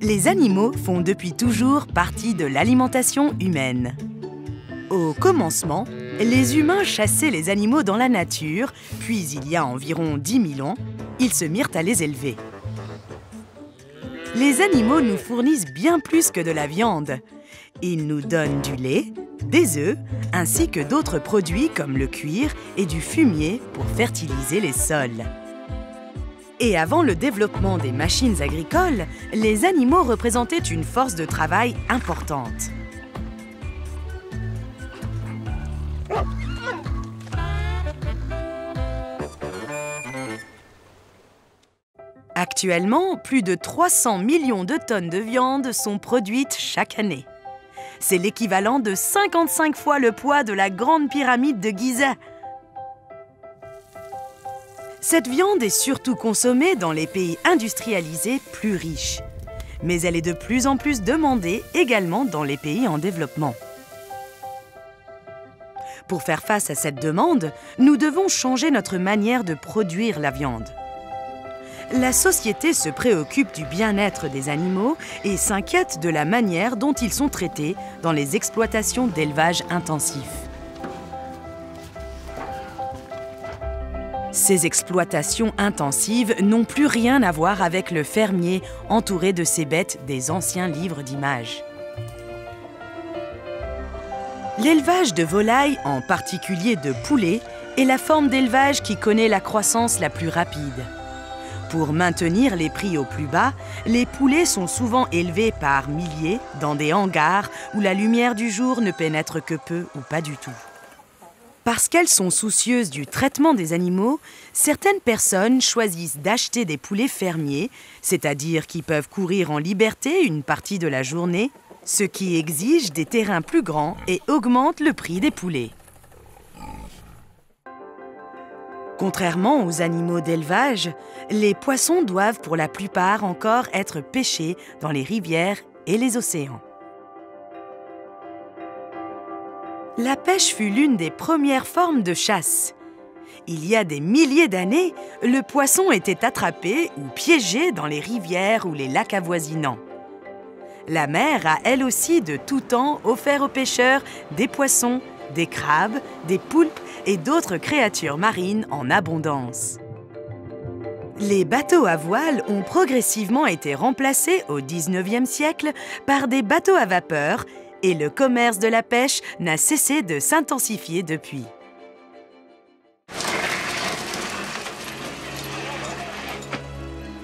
Les animaux font depuis toujours partie de l'alimentation humaine. Au commencement, les humains chassaient les animaux dans la nature, puis il y a environ 10 000 ans, ils se mirent à les élever. Les animaux nous fournissent bien plus que de la viande. Ils nous donnent du lait, des œufs, ainsi que d'autres produits comme le cuir et du fumier pour fertiliser les sols. Et avant le développement des machines agricoles, les animaux représentaient une force de travail importante. Actuellement, plus de 300 millions de tonnes de viande sont produites chaque année. C'est l'équivalent de 55 fois le poids de la grande pyramide de Gizeh. Cette viande est surtout consommée dans les pays industrialisés plus riches. Mais elle est de plus en plus demandée également dans les pays en développement. Pour faire face à cette demande, nous devons changer notre manière de produire la viande. La société se préoccupe du bien-être des animaux et s'inquiète de la manière dont ils sont traités dans les exploitations d'élevage intensif. Ces exploitations intensives n'ont plus rien à voir avec le fermier entouré de ses bêtes des anciens livres d'images. L'élevage de volailles, en particulier de poulets, est la forme d'élevage qui connaît la croissance la plus rapide. Pour maintenir les prix au plus bas, les poulets sont souvent élevés par milliers dans des hangars où la lumière du jour ne pénètre que peu ou pas du tout. Parce qu'elles sont soucieuses du traitement des animaux, certaines personnes choisissent d'acheter des poulets fermiers, c'est-à-dire qui peuvent courir en liberté une partie de la journée, ce qui exige des terrains plus grands et augmente le prix des poulets. Contrairement aux animaux d'élevage, les poissons doivent pour la plupart encore être pêchés dans les rivières et les océans. La pêche fut l'une des premières formes de chasse. Il y a des milliers d'années, le poisson était attrapé ou piégé dans les rivières ou les lacs avoisinants. La mer a elle aussi de tout temps offert aux pêcheurs des poissons, des crabes, des poulpes et d'autres créatures marines en abondance. Les bateaux à voile ont progressivement été remplacés au XIXe siècle par des bateaux à vapeur et le commerce de la pêche n'a cessé de s'intensifier depuis.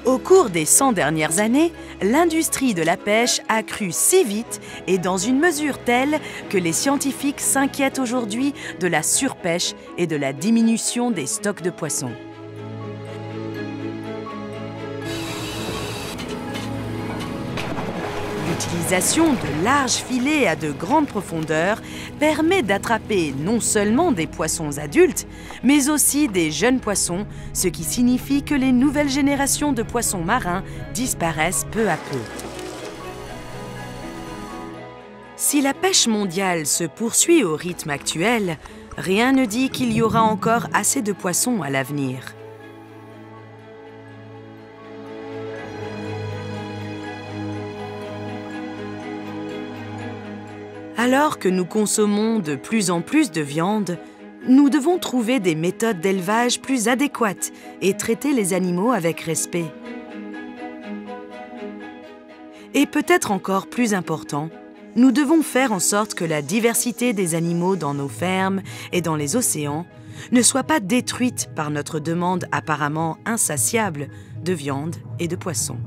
Au cours des 100 dernières années, l'industrie de la pêche a crû si vite et dans une mesure telle que les scientifiques s'inquiètent aujourd'hui de la surpêche et de la diminution des stocks de poissons. L'utilisation de larges filets à de grandes profondeurs permet d'attraper non seulement des poissons adultes, mais aussi des jeunes poissons, ce qui signifie que les nouvelles générations de poissons marins disparaissent peu à peu. Si la pêche mondiale se poursuit au rythme actuel, rien ne dit qu'il y aura encore assez de poissons à l'avenir. Alors que nous consommons de plus en plus de viande, nous devons trouver des méthodes d'élevage plus adéquates et traiter les animaux avec respect. Et peut-être encore plus important, nous devons faire en sorte que la diversité des animaux dans nos fermes et dans les océans ne soit pas détruite par notre demande apparemment insatiable de viande et de poissons.